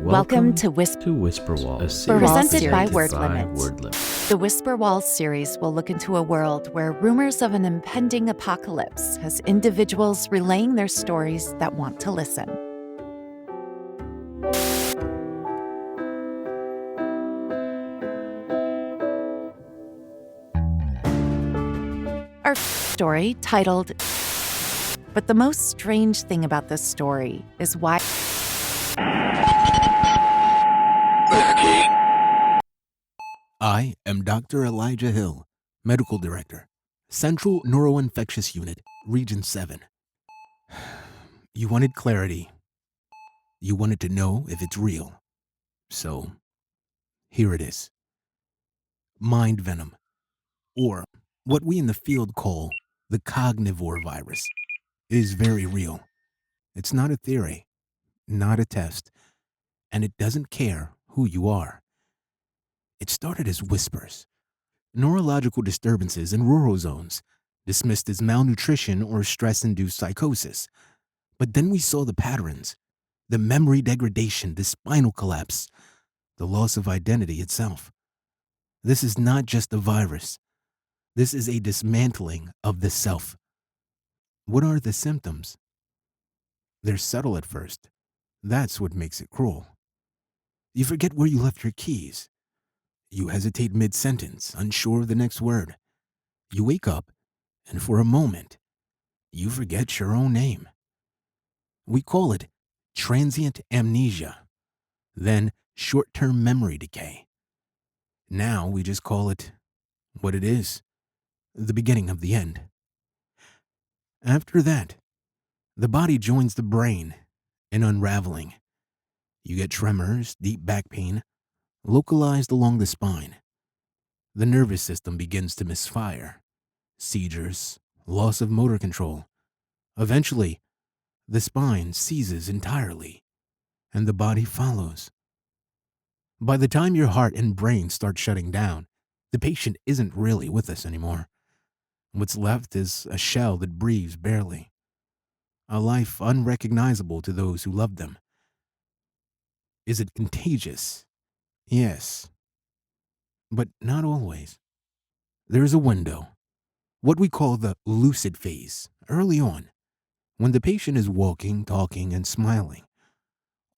Welcome to Whisper Walls, a series presented by presented by Wordlimit. Wordlimit. The Whisper Walls series will look into a world where rumors of an impending apocalypse has individuals relaying their stories that want to listen. Our story, titled "But the Most Strange Thing About This Story is Why..." I am Dr. Elijah Hill, Medical Director, Central Neuroinfectious Unit, Region 7. You wanted clarity. You wanted to know if it's real. So, here it is. Mind venom, or what we in the field call the cognivore virus, is very real. It's not a theory, not a test, and it doesn't care who you are. It started as whispers. Neurological disturbances in rural zones, dismissed as malnutrition or stress-induced psychosis. But then we saw the patterns, the memory degradation, the spinal collapse, the loss of identity itself. This is not just a virus. This is a dismantling of the self. What are the symptoms? They're subtle at first. That's what makes it cruel. You forget where you left your keys. You hesitate mid-sentence, unsure of the next word. You wake up, and for a moment, you forget your own name. We call it transient amnesia, then short-term memory decay. Now we just call it what it is, the beginning of the end. After that, the body joins the brain in unraveling. You get tremors, deep back pain, localized along the spine. The nervous system begins to misfire, seizures, loss of motor control. Eventually, the spine seizes entirely, and the body follows. By the time your heart and brain start shutting down, the patient isn't really with us anymore. What's left is a shell that breathes barely, a life unrecognizable to those who love them. Is it contagious? Yes, but not always. There's a window, what we call the lucid phase, early on, when the patient is walking, talking, and smiling,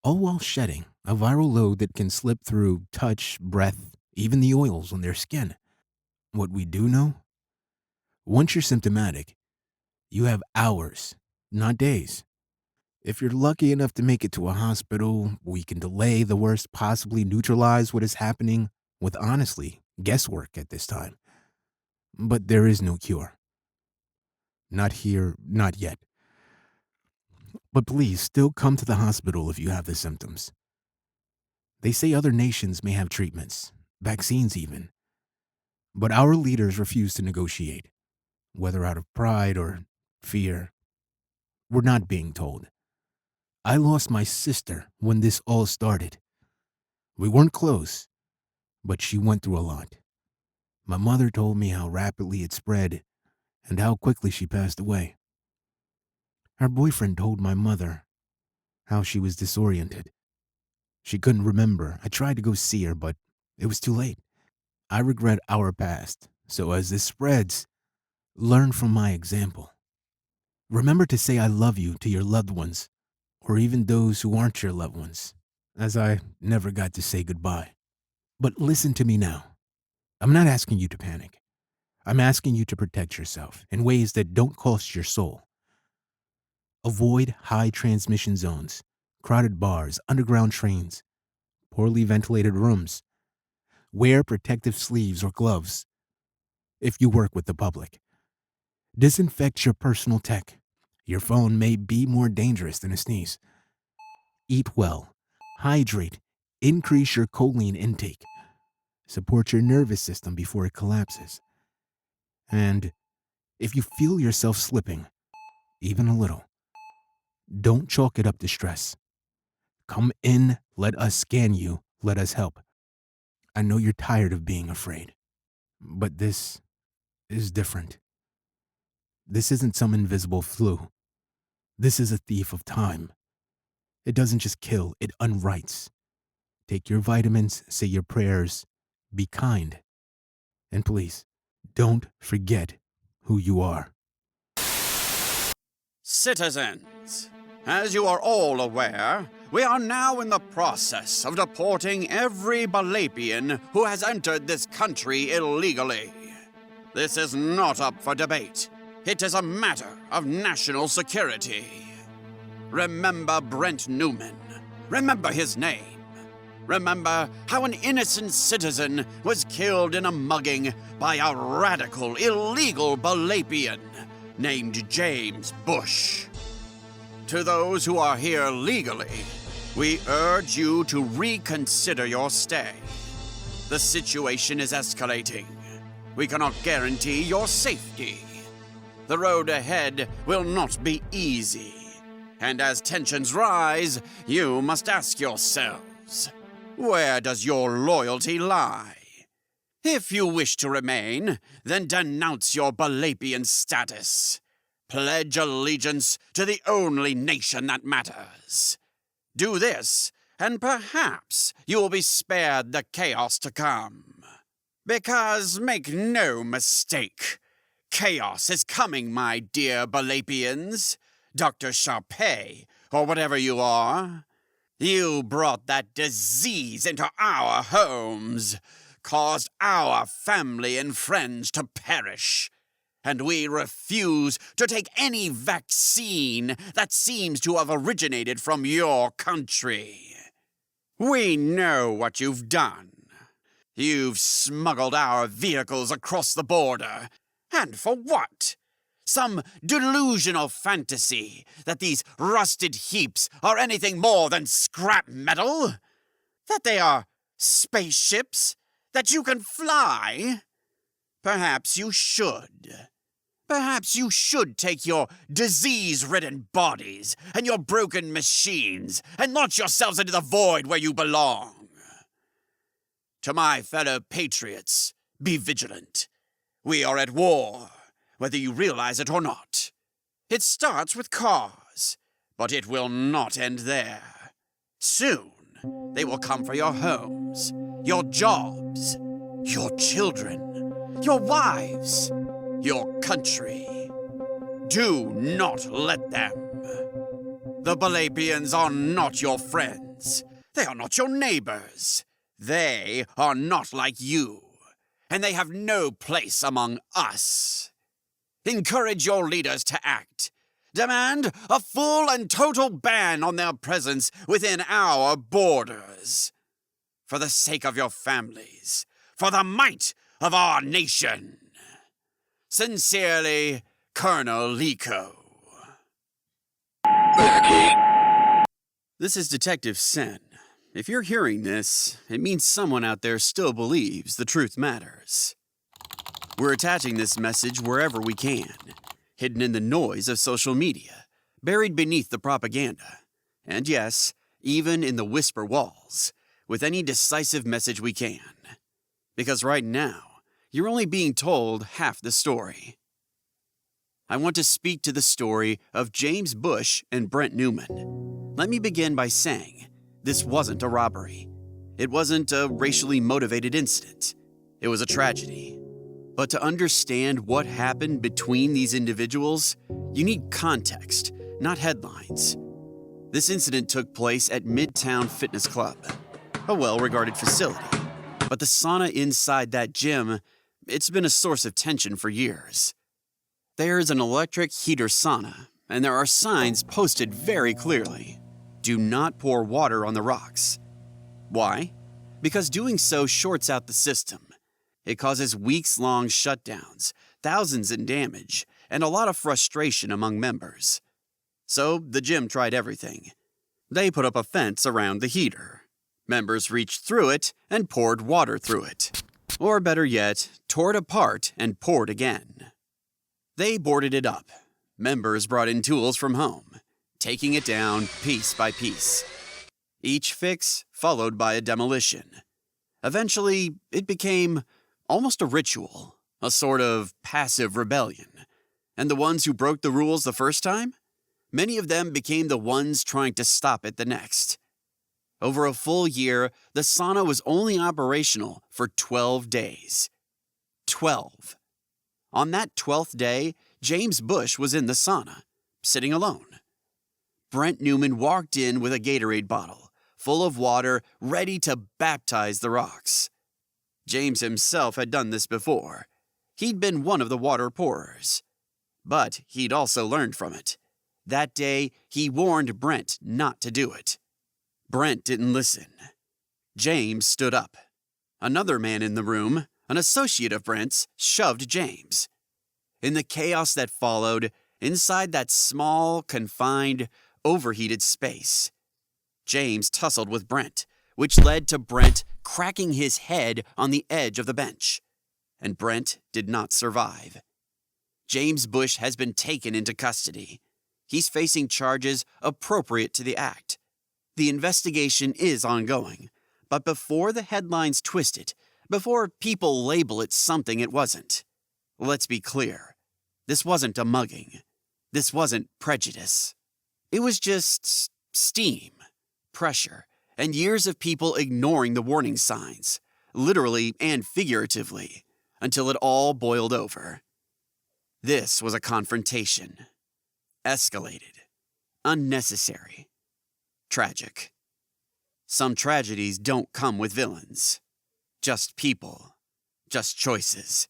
all while shedding a viral load that can slip through touch, breath, even the oils on their skin. What we do know? Once you're symptomatic, you have hours, not days. If you're lucky enough to make it to a hospital, we can delay the worst, possibly neutralize what is happening with, honestly, guesswork at this time. But there is no cure. Not here, not yet. But please still come to the hospital if you have the symptoms. They say other nations may have treatments, vaccines even. But our leaders refuse to negotiate, whether out of pride or fear. We're not being told. I lost my sister when this all started. We weren't close, but she went through a lot. My mother told me how rapidly it spread and how quickly she passed away. Her boyfriend told my mother how she was disoriented. She couldn't remember. I tried to go see her, but it was too late. I regret our past, so as this spreads, learn from my example. Remember to say I love you to your loved ones, or even those who aren't your loved ones, as I never got to say goodbye. But listen to me now. I'm not asking you to panic. I'm asking you to protect yourself in ways that don't cost your soul. Avoid high transmission zones, crowded bars, underground trains, poorly ventilated rooms. Wear protective sleeves or gloves if you work with the public. Disinfect your personal tech. Your phone may be more dangerous than a sneeze. Eat well, hydrate, increase your choline intake. Support your nervous system before it collapses. And if you feel yourself slipping, even a little, don't chalk it up to stress. Come in, let us scan you, let us help. I know you're tired of being afraid, but this is different. This isn't some invisible flu. This is a thief of time. It doesn't just kill, it unwrites. Take your vitamins, say your prayers, be kind. And please, don't forget who you are. Citizens, as you are all aware, we are now in the process of deporting every Balapian who has entered this country illegally. This is not up for debate. It is a matter of national security. Remember Brent Newman. Remember his name. Remember how an innocent citizen was killed in a mugging by a radical, illegal Balapian named James Bush. To those who are here legally, we urge you to reconsider your stay. The situation is escalating. We cannot guarantee your safety. The road ahead will not be easy. And as tensions rise, you must ask yourselves, where does your loyalty lie? If you wish to remain, then denounce your Balapian status. Pledge allegiance to the only nation that matters. Do this, and perhaps you will be spared the chaos to come. Because make no mistake, chaos is coming, my dear Balapians. Dr. Sharpay, or whatever you are. You brought that disease into our homes, caused our family and friends to perish, and we refuse to take any vaccine that seems to have originated from your country. We know what you've done. You've smuggled our vehicles across the border. And for what? Some delusional fantasy that these rusted heaps are anything more than scrap metal? That they are spaceships that you can fly? Perhaps you should. Perhaps you should take your disease-ridden bodies and your broken machines and launch yourselves into the void where you belong. To my fellow patriots, be vigilant. We are at war, whether you realize it or not. It starts with cars, but it will not end there. Soon, they will come for your homes, your jobs, your children, your wives, your country. Do not let them. The Balapians are not your friends. They are not your neighbors. They are not like you, and they have no place among us. Encourage your leaders to act. Demand a full and total ban on their presence within our borders. For the sake of your families, for the might of our nation. Sincerely, Colonel Lico. This is Detective Sen. If you're hearing this, it means someone out there still believes the truth matters. We're attaching this message wherever we can, hidden in the noise of social media, buried beneath the propaganda, and yes, even in the whisper walls, with any decisive message we can. Because right now, you're only being told half the story. I want to speak to the story of James Bush and Brent Newman. Let me begin by saying, this wasn't a robbery. It wasn't a racially motivated incident. It was a tragedy. But to understand what happened between these individuals, you need context, not headlines. This incident took place at Midtown Fitness Club, a well-regarded facility. But the sauna inside that gym, it's been a source of tension for years. There's an electric heater sauna, and there are signs posted very clearly. Do not pour water on the rocks. Why? Because doing so shorts out the system. It causes weeks-long shutdowns, thousands in damage, and a lot of frustration among members. So the gym tried everything. They put up a fence around the heater. Members reached through it and poured water through it. Or better yet, tore it apart and poured again. They boarded it up. Members brought in tools from home, taking it down piece by piece. Each fix followed by a demolition. Eventually, it became almost a ritual, a sort of passive rebellion. And the ones who broke the rules the first time? Many of them became the ones trying to stop it the next. Over a full year, the sauna was only operational for 12 days. 12. On that 12th day, James Bush was in the sauna, sitting alone. Brent Newman walked in with a Gatorade bottle, full of water, ready to baptize the rocks. James himself had done this before. He'd been one of the water pourers. But he'd also learned from it. That day, he warned Brent not to do it. Brent didn't listen. James stood up. Another man in the room, an associate of Brent's, shoved James. In the chaos that followed, inside that small, confined, overheated space, James tussled with Brent, which led to Brent cracking his head on the edge of the bench. And Brent did not survive. James Bush has been taken into custody. He's facing charges appropriate to the act. The investigation is ongoing, but before the headlines twist it, before people label it something it wasn't, let's be clear. This wasn't a mugging. This wasn't prejudice. It was just steam, pressure, and years of people ignoring the warning signs, literally and figuratively, until it all boiled over. This was a confrontation. Escalated. Unnecessary. Tragic. Some tragedies don't come with villains. Just people. Just choices.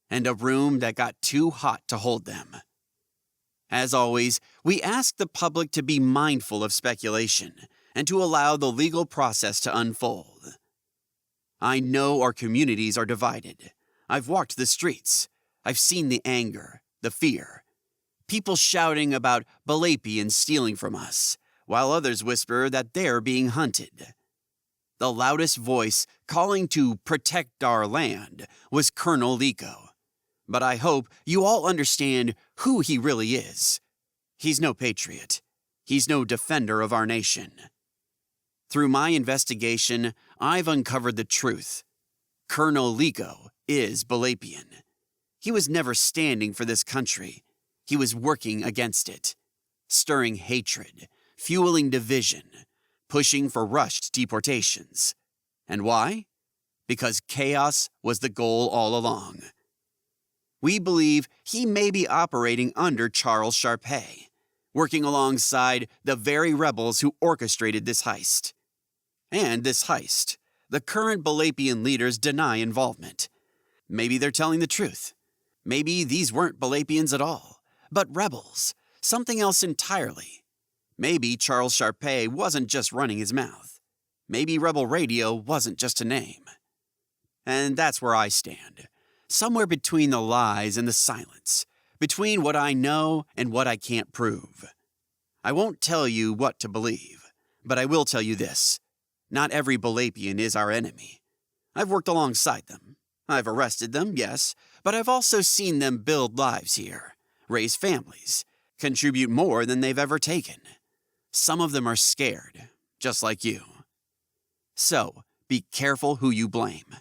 And a room that got too hot to hold them. As always, we ask the public to be mindful of speculation and to allow the legal process to unfold. I know our communities are divided. I've walked the streets. I've seen the anger, the fear. People shouting about Balapians stealing from us, while others whisper that they're being hunted. The loudest voice calling to protect our land was Colonel Lico. But I hope you all understand who he really is. He's no patriot. He's no defender of our nation. Through my investigation, I've uncovered the truth. Colonel Lico is Balapian. He was never standing for this country. He was working against it, stirring hatred, fueling division, pushing for rushed deportations. And why? Because chaos was the goal all along. We believe he may be operating under Charles Sharpay, working alongside the very rebels who orchestrated this heist. And this heist, the current Balapian leaders deny involvement. Maybe they're telling the truth. Maybe these weren't Balapians at all, but rebels, something else entirely. Maybe Charles Sharpay wasn't just running his mouth. Maybe Rebel Radio wasn't just a name. And that's where I stand. Somewhere between the lies and the silence, between what I know and what I can't prove. I won't tell you what to believe, but I will tell you this. Not every Balapian is our enemy. I've worked alongside them. I've arrested them, yes, but I've also seen them build lives here, raise families, contribute more than they've ever taken. Some of them are scared, just like you. So, be careful who you blame.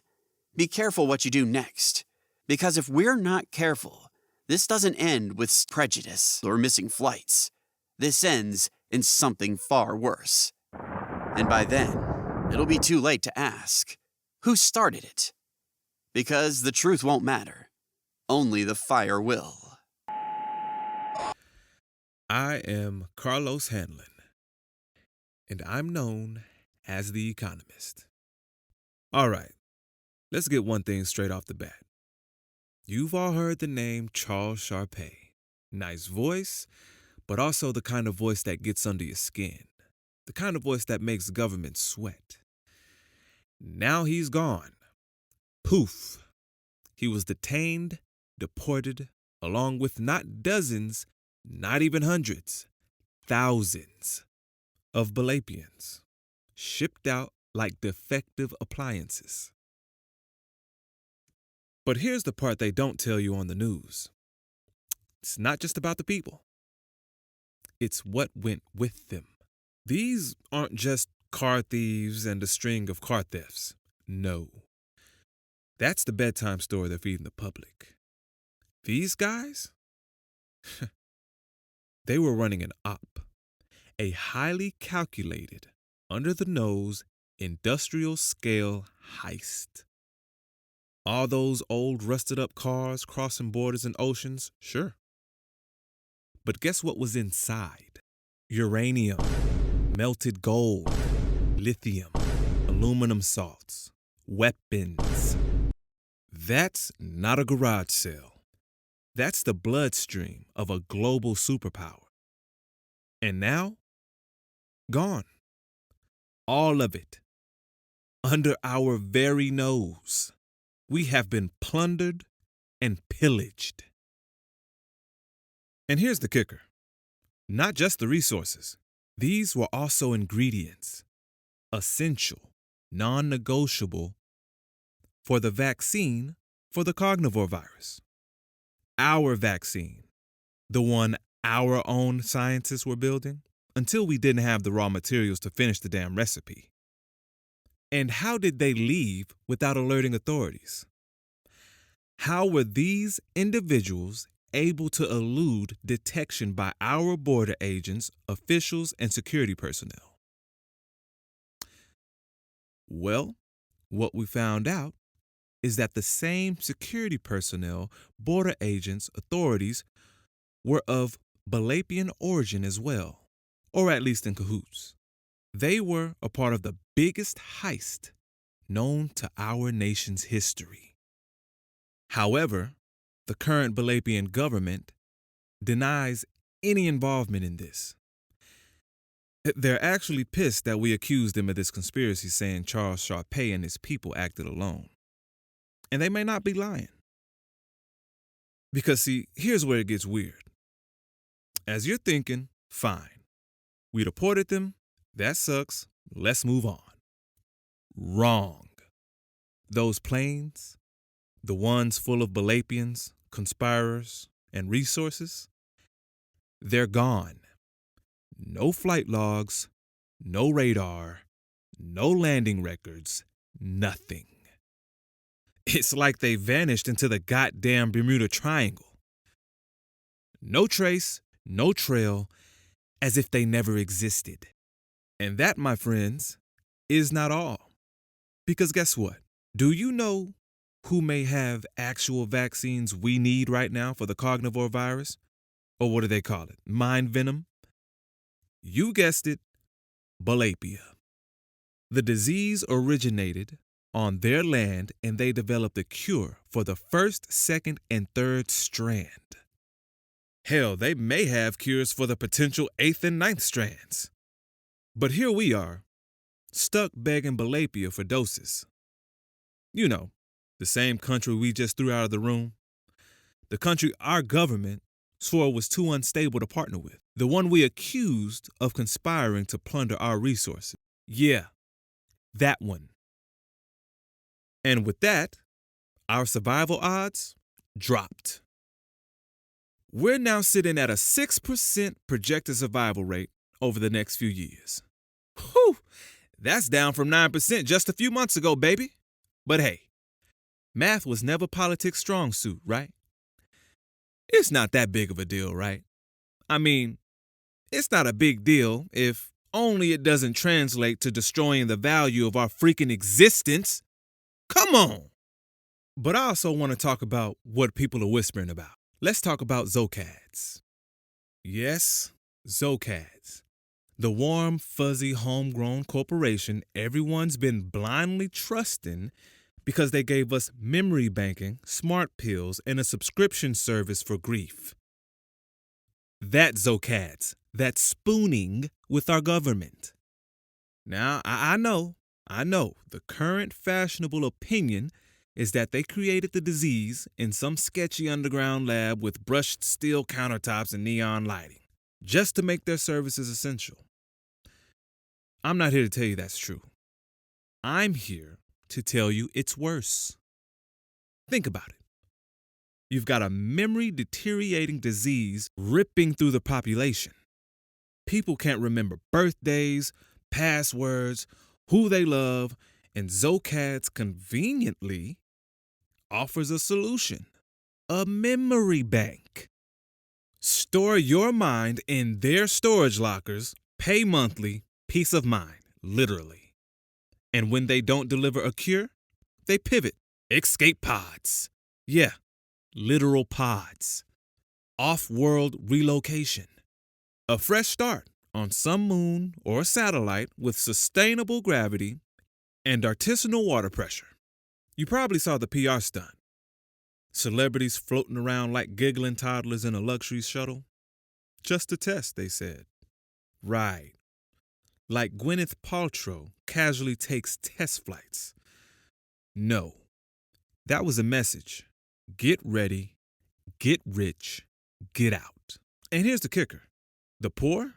Be careful what you do next. Because if we're not careful, this doesn't end with prejudice or missing flights. This ends in something far worse. And by then, it'll be too late to ask, who started it? Because the truth won't matter. Only the fire will. I am Carlos Hanlon, and I'm known as the Economist. All right, let's get one thing straight off the bat. You've all heard the name Charles Sharpay. Nice voice, but also the kind of voice that gets under your skin. The kind of voice that makes government sweat. Now he's gone. Poof. He was detained, deported, along with not dozens, not even hundreds, thousands of Balapians, shipped out like defective appliances. But here's the part they don't tell you on the news. It's not just about the people. It's what went with them. These aren't just car thieves and a string of car thefts. No. That's the bedtime story they're feeding the public. These guys? They were running an op. A highly calculated, under the nose industrial scale heist. All those old rusted up cars crossing borders and oceans, sure. But guess what was inside? Uranium, melted gold, lithium, aluminum salts, weapons. That's not a garage sale. That's the bloodstream of a global superpower. And now, gone. All of it. Under our very nose. We have been plundered and pillaged. And here's the kicker. Not just the resources. These were also ingredients, essential, non-negotiable for the vaccine for the carnivore virus. Our vaccine, the one our own scientists were building, until we didn't have the raw materials to finish the damn recipe. And how did they leave without alerting authorities? How were these individuals able to elude detection by our border agents, officials, and security personnel? Well, what we found out is that the same security personnel, border agents, authorities were of Balapian origin as well, or at least in cahoots. They were a part of the biggest heist known to our nation's history. However, the current Balapian government denies any involvement in this. They're actually pissed that we accused them of this conspiracy, saying Charles Sharpay and his people acted alone. And they may not be lying. Because see, here's where it gets weird. As you're thinking, fine, we deported them, that sucks, let's move on. Wrong. Those planes, the ones full of Balapians, conspirers, and resources, they're gone. No flight logs, no radar, no landing records, nothing. It's like they vanished into the goddamn Bermuda Triangle. No trace, no trail, as if they never existed. And that, my friends, is not all. Because guess what? Do you know who may have actual vaccines we need right now for the carnivore virus? Or what do they call it? Mind venom? You guessed it, Balapia. The disease originated on their land and they developed a cure for the first, second, and third strand. Hell, they may have cures for the potential 8th and 9th strands. But here we are, stuck begging Balapia for doses. You know, the same country we just threw out of the room. The country our government swore was too unstable to partner with. The one we accused of conspiring to plunder our resources. Yeah, that one. And with that, our survival odds dropped. We're now sitting at a 6% projected survival rate over the next few years. Whew, that's down from 9% just a few months ago, baby. But hey, math was never politics' strong suit, right? It's not that big of a deal, right? I mean, it's not a big deal if only it doesn't translate to destroying the value of our freaking existence. Come on! But I also want to talk about what people are whispering about. Let's talk about Zocads. Yes, Zocads. The warm, fuzzy, homegrown corporation everyone's been blindly trusting because they gave us memory banking, smart pills, and a subscription service for grief. That Zocads, that spooning with our government. Now, I know, the current fashionable opinion is that they created the disease in some sketchy underground lab with brushed steel countertops and neon lighting, just to make their services essential. I'm not here to tell you that's true. I'm here to tell you it's worse. Think about it. You've got a memory-deteriorating disease ripping through the population. People can't remember birthdays, passwords, who they love, and Zocads conveniently offers a solution, a memory bank. Store your mind in their storage lockers, pay monthly, peace of mind. literally. And when they don't deliver a cure, they pivot. Escape pods. Yeah, literal pods. Off-world relocation. A fresh start on some moon or satellite with sustainable gravity and artisanal water pressure. You probably saw the PR stunt. Celebrities floating around like giggling toddlers in a luxury shuttle. Just a test, they said. Right. Like Gwyneth Paltrow casually takes test flights. No. That was a message. Get ready, get rich, get out. And here's the kicker. The poor,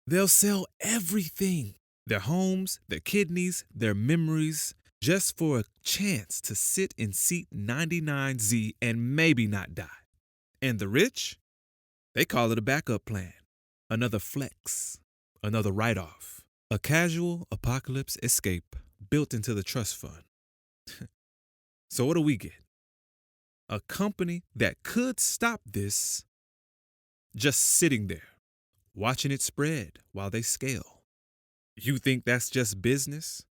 they'll sell everything. Their homes, their kidneys, their memories, just for a chance to sit in seat 99Z and maybe not die. And the rich, they call it a backup plan, another flex, another write-off, a casual apocalypse escape built into the trust fund. So what do we get? A company that could stop this just sitting there, watching it spread while they scale. You think that's just business?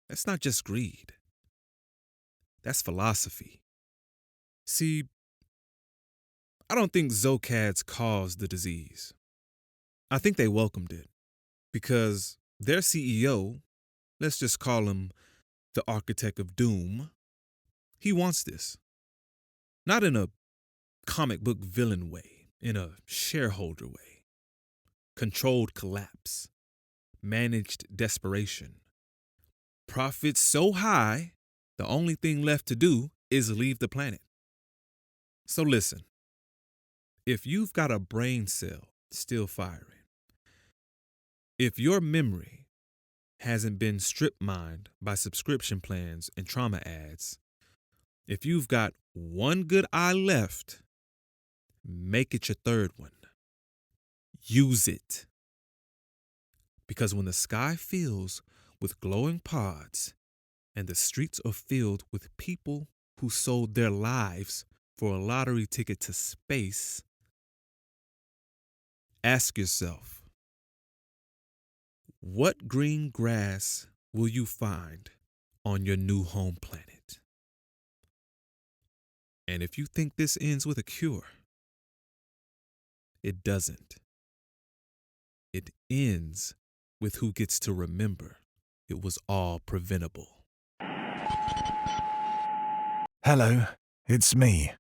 That's not just greed. That's philosophy. See, I don't think Zocads caused the disease. I think they welcomed it because their CEO, let's just call him the architect of doom, he wants this. Not in a comic book villain way, in a shareholder way. Controlled collapse, managed desperation. Profits so high, the only thing left to do is leave the planet. So listen, if you've got a brain cell still firing, if your memory hasn't been strip mined by subscription plans and trauma ads, if you've got one good eye left, make it your third one. Use it. Because when the sky fills with glowing pods and the streets are filled with people who sold their lives for a lottery ticket to space, ask yourself, what green grass will you find on your new home planet? And if you think this ends with a cure, it doesn't. It ends with who gets to remember it was all preventable. Hello, it's me,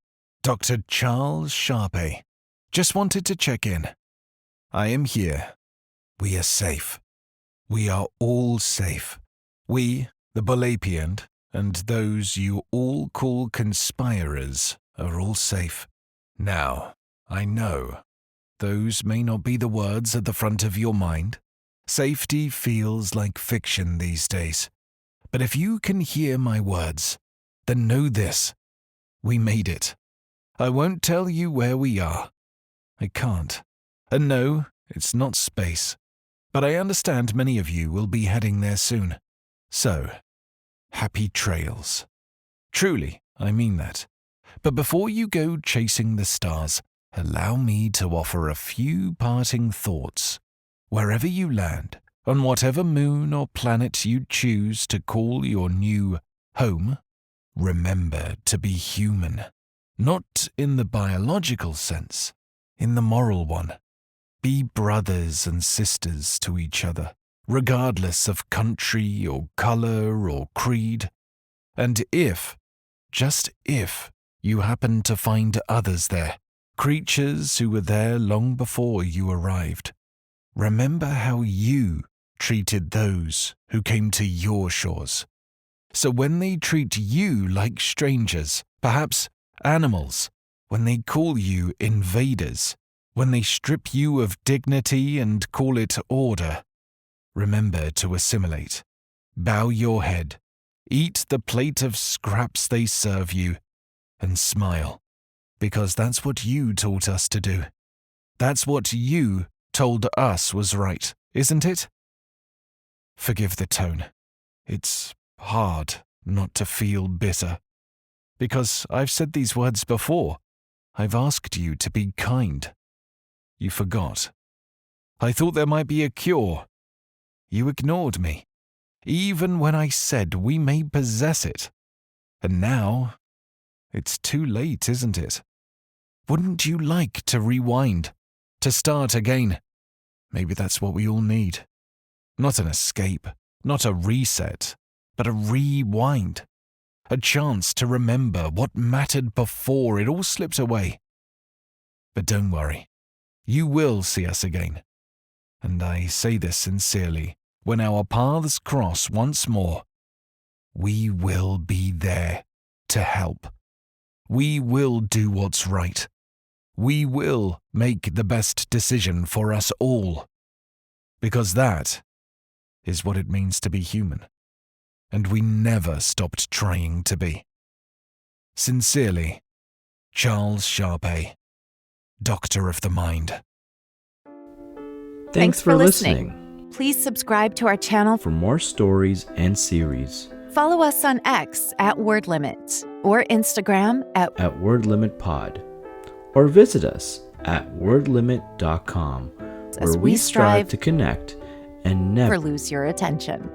Dr. Charles Sharpe. Just wanted to check in. I am here. We are safe. We are all safe. We, the Balapian, and those you all call conspirers, are all safe. Now, I know, those may not be the words at the front of your mind. Safety feels like fiction these days. But if you can hear my words, then know this. We made it. I won't tell you where we are. I can't. And no, it's not space. But I understand many of you will be heading there soon. So, happy trails. Truly, I mean that. But before you go chasing the stars, allow me to offer a few parting thoughts. Wherever you land, on whatever moon or planet you choose to call your new home, remember to be human. Not in the biological sense, in the moral one. Be brothers and sisters to each other, regardless of country or color or creed. And if, just if, you happen to find others there, creatures who were there long before you arrived, remember how you treated those who came to your shores. So when they treat you like strangers, perhaps animals, when they call you invaders, when they strip you of dignity and call it order, remember to assimilate. Bow your head, eat the plate of scraps they serve you, and smile, because that's what you taught us to do. That's what you told us was right, isn't it? Forgive the tone. It's hard not to feel bitter. Because I've said these words before. I've asked you to be kind. You forgot. I thought there might be a cure. You ignored me, even when I said we may possess it. And now, it's too late, isn't it? Wouldn't you like to rewind, to start again? Maybe that's what we all need. Not an escape, not a reset, but a rewind. A chance to remember what mattered before it all slipped away. But don't worry, you will see us again. And I say this sincerely, when our paths cross once more, we will be there to help. We will do what's right. We will make the best decision for us all. Because that is what it means to be human. And we never stopped trying to be. Sincerely, Charles Sharpe, Doctor of the Mind. Thanks for listening. Please subscribe to our channel. For more stories and series, Follow us on X at Word Limit or Instagram at Word Limit Pod, or visit us at wordlimit.com, As where we we strive strive to connect and Never never Lose Your Attention.